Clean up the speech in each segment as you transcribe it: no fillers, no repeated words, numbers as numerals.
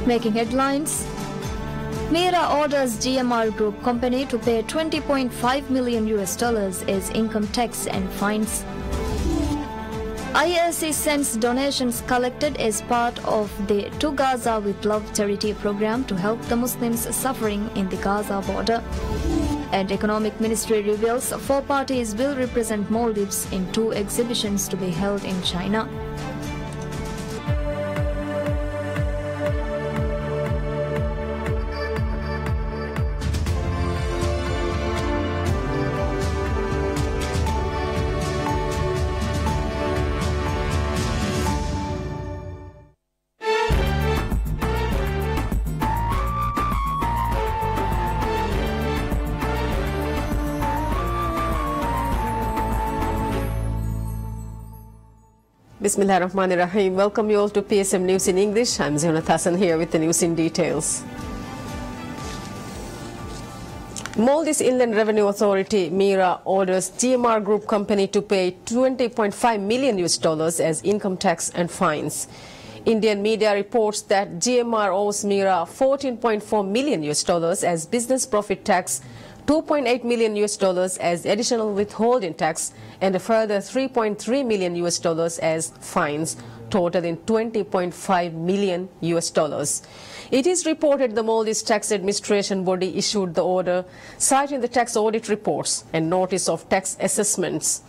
Making headlines. Mira orders GMR Group company to pay $20.5 million as income tax and fines. IAC sends donations collected as part of the To Gaza with Love charity program to help the Muslims suffering in the Gaza border. And Economic Ministry reveals 4 parties will represent Maldives in 2 exhibitions to be held in China. Bismillahirrahmanirrahim. Welcome you all to PSM News in English. I'm Zionat Hassan here with the news in details. Maldives Inland Revenue Authority (MIRA) orders GMR Group company to pay $20.5 million as income tax and fines. Indian media reports that GMR owes MIRA $14.4 million as business profit tax, $2.8 million as additional withholding tax, and a further $3.3 million as fines, totaling $20.5 million. It is reported the Maldives Tax Administration body issued the order, citing the tax audit reports and notice of tax assessments.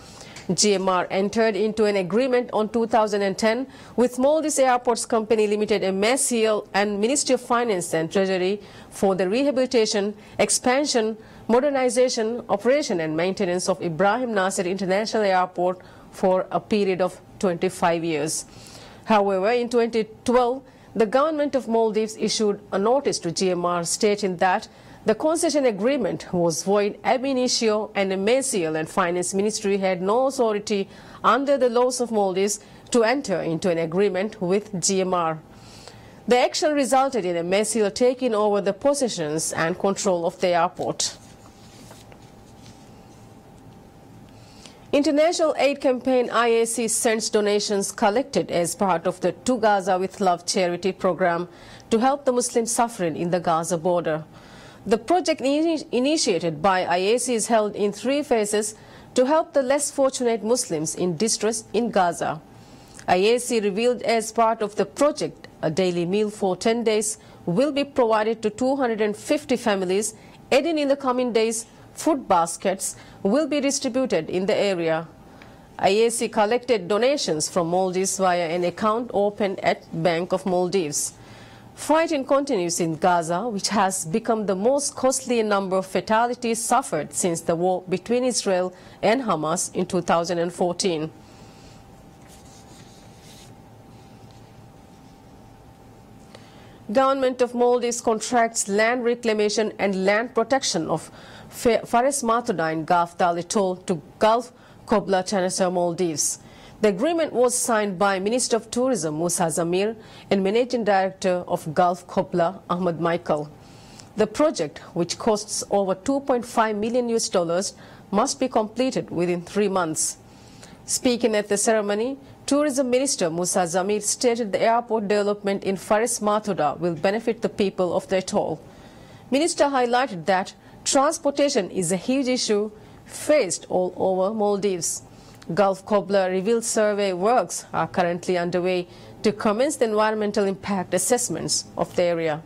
GMR entered into an agreement on 2010 with Maldives Airports Company Limited, MSCL, and Ministry of Finance and Treasury for the rehabilitation, expansion, modernization, operation and maintenance of Ibrahim Nasser International Airport for a period of 25 years. However, in 2012, the government of Maldives issued a notice to GMR stating that the concession agreement was void ab initio and MSCL and Finance Ministry had no authority under the laws of Maldives to enter into an agreement with GMR. The action resulted in MSCL taking over the possessions and control of the airport. International Aid Campaign IAC sends donations collected as part of the To Gaza with Love charity program to help the Muslims suffering in the Gaza border. The project initiated by IAC is held in 3 phases to help the less fortunate Muslims in distress in Gaza. IAC revealed as part of the project a daily meal for 10 days will be provided to 250 families, adding in the coming days food baskets will be distributed in the area. IAC collected donations from Maldives via an account opened at Bank of Maldives. Fighting continues in Gaza, which has become the most costly number of fatalities suffered since the war between Israel and Hamas in 2014. Government of Maldives contracts land reclamation and land protection of Fares Mathuda in Gulf Dal Atoll to Gulf Kobla Chanasa, Maldives. The agreement was signed by Minister of Tourism Musa Zamir and Managing Director of Gulf Kobla Ahmad Michael. The project, which costs over $2.5 million, must be completed within 3 months. Speaking at the ceremony, Tourism Minister Musa Zamir stated the airport development in Fares Mathuda will benefit the people of the atoll. Minister highlighted that transportation is a huge issue faced all over Maldives. Gulf Kobla revealed survey works are currently underway to commence the environmental impact assessments of the area.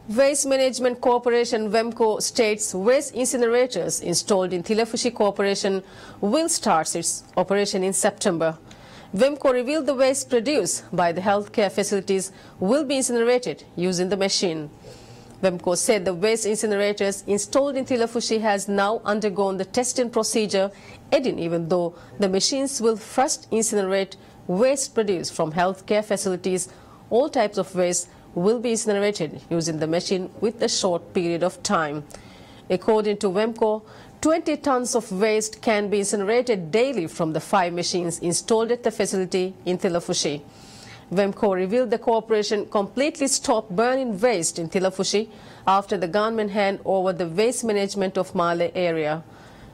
Waste Management Corporation WEMCO states waste incinerators installed in Thilafushi Corporation will start its operation in September. WEMCO revealed the waste produced by the healthcare facilities will be incinerated using the machine. WEMCO said the waste incinerators installed in Thilafushi has now undergone the testing procedure, adding even though the machines will first incinerate waste produced from healthcare facilities, all types of waste will be incinerated using the machine with a short period of time. According to WEMCO, 20 tons of waste can be incinerated daily from the 5 machines installed at the facility in Thilafushi. WEMCO revealed the corporation completely stopped burning waste in Thilafushi after the government handed over the waste management of Malé area.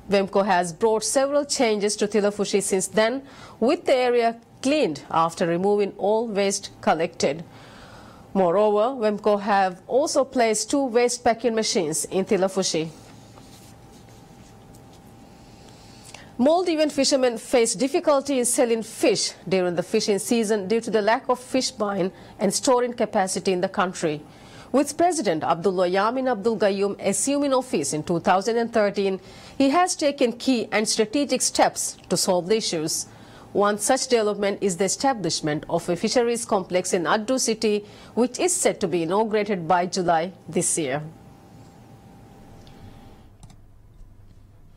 WEMCO has brought several changes to Tilafushi since then, with the area cleaned after removing all waste collected. Moreover, WEMCO have also placed 2 waste packing machines in Tilafushi. Maldivian fishermen face difficulty in selling fish during the fishing season due to the lack of fish buying and storing capacity in the country. With President Abdullah Yamin Abdul Gayoom assuming office in 2013, he has taken key and strategic steps to solve the issues. One such development is the establishment of a fisheries complex in Addu city, which is set to be inaugurated by July this year.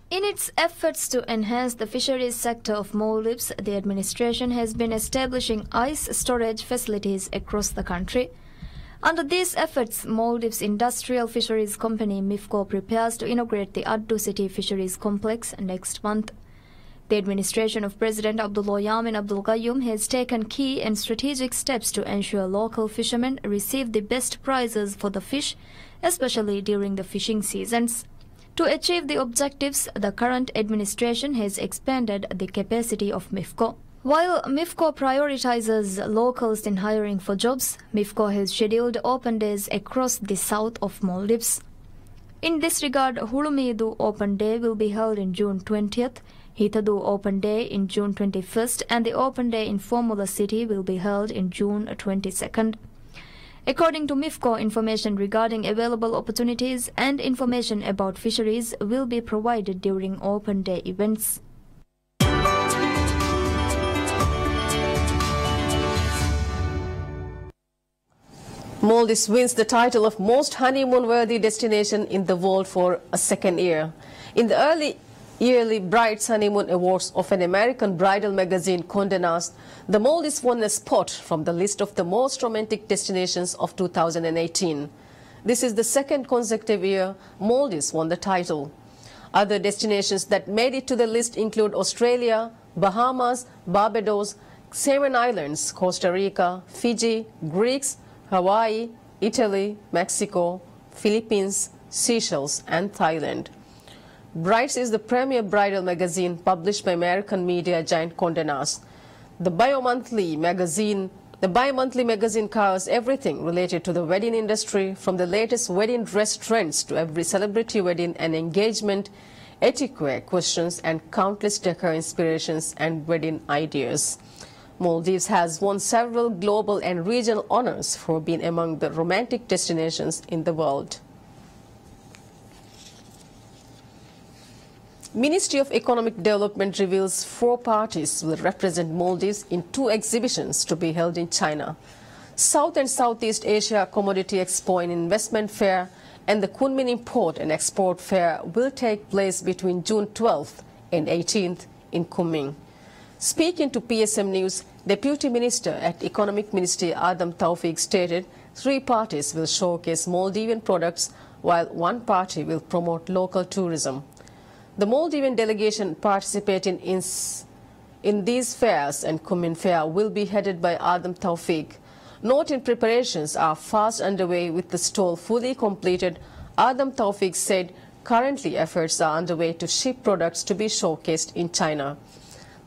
In its efforts to enhance the fisheries sector of Maldives, the administration has been establishing ice storage facilities across the country. Under these efforts, Maldives Industrial Fisheries Company MIFCO prepares to inaugurate the Addu City Fisheries Complex next month. The administration of President Abdullah Yamin Abdul Gayoom has taken key and strategic steps to ensure local fishermen receive the best prices for the fish, especially during the fishing seasons. To achieve the objectives, the current administration has expanded the capacity of MIFCO. While MIFCO prioritizes locals in hiring for jobs, MIFCO has scheduled open days across the south of Maldives. In this regard, Hulumidu Open Day will be held in June 20th, Hitadu Open Day in June 21st, and the Open Day in Formula City will be held in June 22nd. According to MIFCO, information regarding available opportunities and information about fisheries will be provided during Open Day events. Maldives wins the title of most honeymoon-worthy destination in the world for a second year. In the early yearly Brides Honeymoon Awards of an American bridal magazine, Condé Nast, the Maldives won a spot from the list of the most romantic destinations of 2018. This is the second consecutive year Maldives won the title. Other destinations that made it to the list include Australia, Bahamas, Barbados, Cayman Islands, Costa Rica, Fiji, Greece, Hawaii, Italy, Mexico, Philippines, Seychelles, and Thailand. Brides is the premier bridal magazine published by American media giant Condé Nast. The bi-monthly magazine covers everything related to the wedding industry, from the latest wedding dress trends to every celebrity wedding and engagement, etiquette questions, and countless decor inspirations and wedding ideas. Maldives has won several global and regional honors for being among the romantic destinations in the world. Ministry of Economic Development reveals 4 parties will represent Maldives in 2 exhibitions to be held in China. South and Southeast Asia Commodity Expo and Investment Fair and the Kunming Import and Export Fair will take place between June 12th and 18th in Kunming. Speaking to PSM News, Deputy Minister at Economic Ministry Adam Taufik stated 3 parties will showcase Maldivian products while 1 party will promote local tourism. The Maldivian delegation participating in these fairs and Kunming Fair will be headed by Adam Taufik. Noting preparations are fast underway with the stall fully completed, Adam Taufik said currently efforts are underway to ship products to be showcased in China.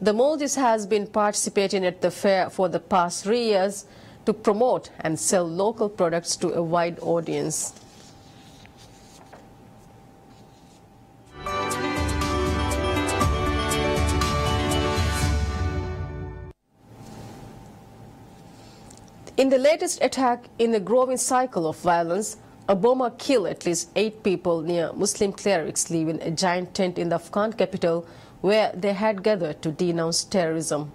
The Maldives has been participating at the fair for the past 3 years to promote and sell local products to a wide audience. In the latest attack in a growing cycle of violence, a bomber killed at least 8 people near Muslim clerics living in a giant tent in the Afghan capital where they had gathered to denounce terrorism.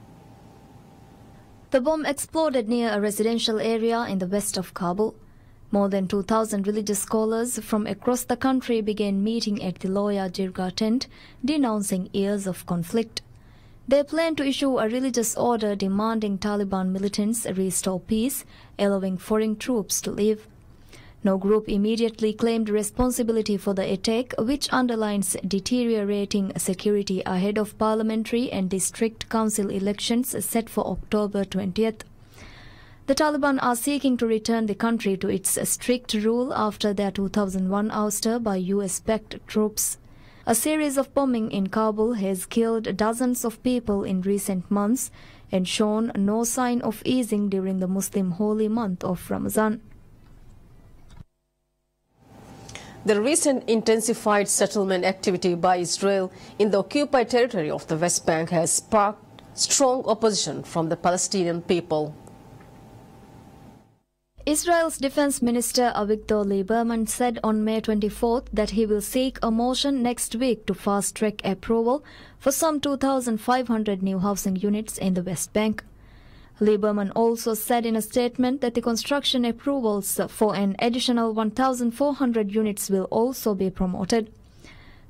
The bomb exploded near a residential area in the west of Kabul. More than 2,000 religious scholars from across the country began meeting at the Loya Jirga tent, denouncing years of conflict. They plan to issue a religious order demanding Taliban militants restore peace, allowing foreign troops to leave. No group immediately claimed responsibility for the attack, which underlines deteriorating security ahead of parliamentary and district council elections set for October 20th. The Taliban are seeking to return the country to its strict rule after their 2001 ouster by US-backed troops. A series of bombing in Kabul has killed dozens of people in recent months and shown no sign of easing during the Muslim holy month of Ramadan. The recent intensified settlement activity by Israel in the occupied territory of the West Bank has sparked strong opposition from the Palestinian people. Israel's Defense Minister Avigdor Lieberman said on May 24th that he will seek a motion next week to fast-track approval for some 2,500 new housing units in the West Bank. Lieberman also said in a statement that the construction approvals for an additional 1,400 units will also be promoted.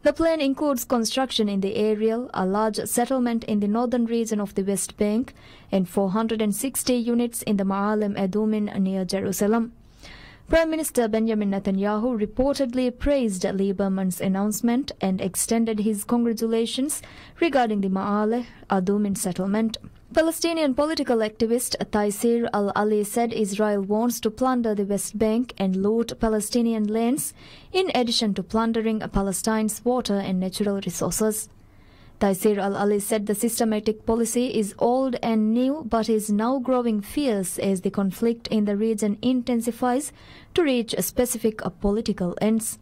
The plan includes construction in the Ariel, a large settlement in the northern region of the West Bank, and 460 units in the Ma'alem Adumin near Jerusalem. Prime Minister Benjamin Netanyahu reportedly praised Lieberman's announcement and extended his congratulations regarding the Ma'aleh Adumin settlement. Palestinian political activist Taisir al-Ali said Israel wants to plunder the West Bank and loot Palestinian lands, in addition to plundering Palestine's water and natural resources. Taisir al-Ali said the systematic policy is old and new but is now growing fierce as the conflict in the region intensifies to reach specific political ends.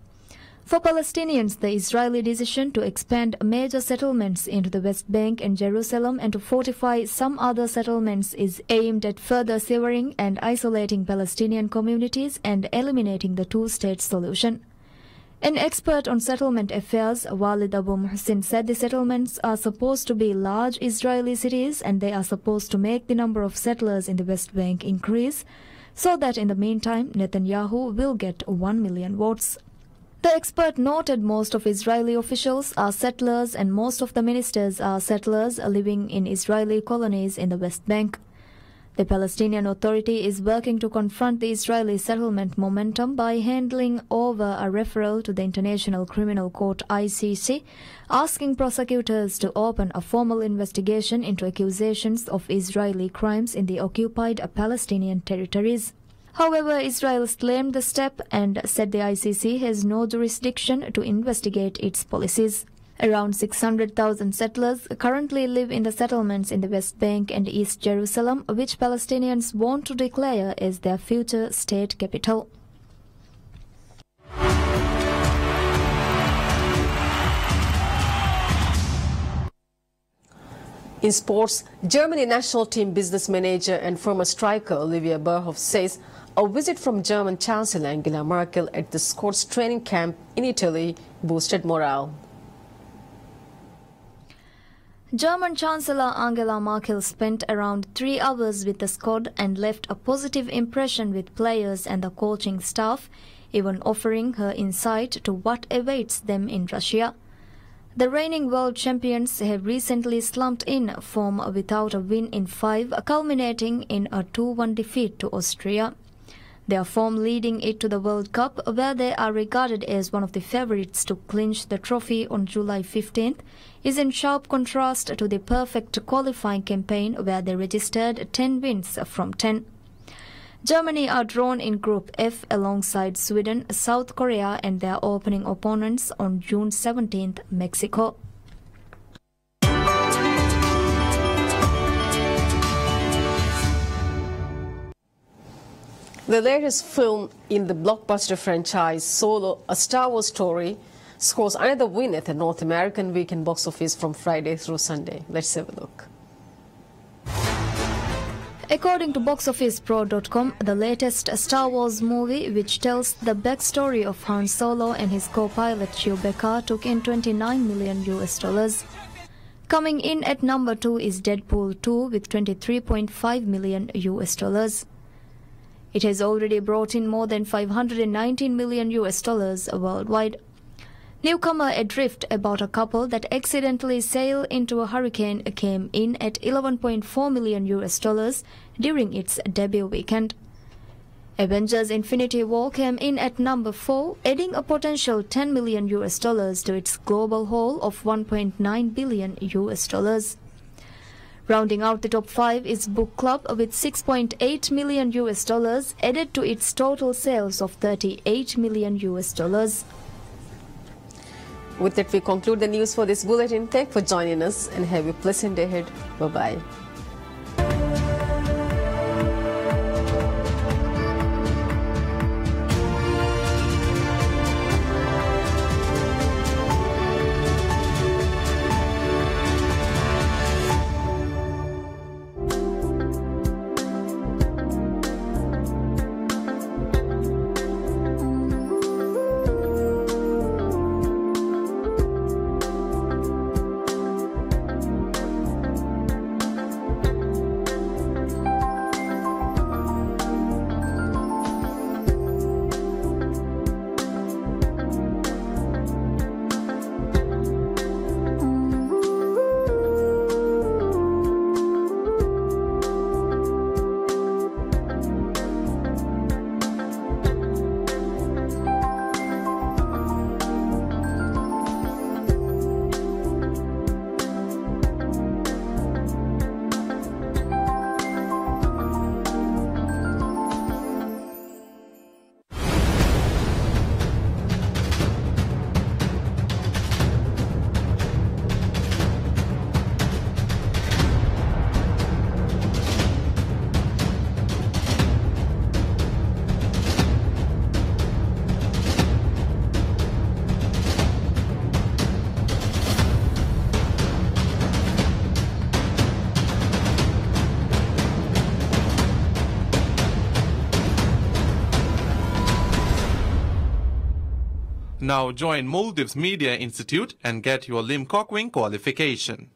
For Palestinians, the Israeli decision to expand major settlements into the West Bank and Jerusalem and to fortify some other settlements is aimed at further severing and isolating Palestinian communities and eliminating the two-state solution. An expert on settlement affairs, Walid Abu Muhsin, said the settlements are supposed to be large Israeli cities and they are supposed to make the number of settlers in the West Bank increase, so that in the meantime Netanyahu will get 1 million votes. The expert noted most of Israeli officials are settlers and most of the ministers are settlers living in Israeli colonies in the West Bank. The Palestinian Authority is working to confront the Israeli settlement momentum by handing over a referral to the International Criminal Court (ICC), asking prosecutors to open a formal investigation into accusations of Israeli crimes in the occupied Palestinian territories. However, Israel claimed the step and said the ICC has no jurisdiction to investigate its policies. Around 600,000 settlers currently live in the settlements in the West Bank and East Jerusalem, which Palestinians want to declare as their future state capital. In sports, Germany national team business manager and former striker Olivier Bierhoff says a visit from German Chancellor Angela Merkel at the Scots training camp in Italy boosted morale. German Chancellor Angela Merkel spent around 3 hours with the squad and left a positive impression with players and the coaching staff, even offering her insight to what awaits them in Russia. The reigning world champions have recently slumped in form without a win in 5, culminating in a 2-1 defeat to Austria. Their form leading it to the World Cup, where they are regarded as one of the favorites to clinch the trophy on July 15th, is in sharp contrast to the perfect qualifying campaign where they registered 10 wins from 10. Germany are drawn in Group F alongside Sweden, South Korea and their opening opponents on June 17th, Mexico. The latest film in the blockbuster franchise Solo, A Star Wars Story, scores another win at the North American weekend box office from Friday through Sunday. Let's have a look. According to BoxOfficePro.com, the latest Star Wars movie, which tells the backstory of Han Solo and his co-pilot Chewbacca, took in $29 million. Coming in at number 2 is Deadpool 2 with $23.5 million. It has already brought in more than $519 million worldwide. Newcomer Adrift, about a couple that accidentally sailed into a hurricane, came in at $11.4 million during its debut weekend. Avengers Infinity War came in at number 4, adding a potential $10 million to its global haul of $1.9 billion. Rounding out the top 5 is Book Club with $6.8 million added to its total sales of $38 million. With that, we conclude the news for this bulletin. Thank you for joining us and have a pleasant day ahead. Bye-bye. Now join Maldives Media Institute and get your Lim Kok Wing qualification.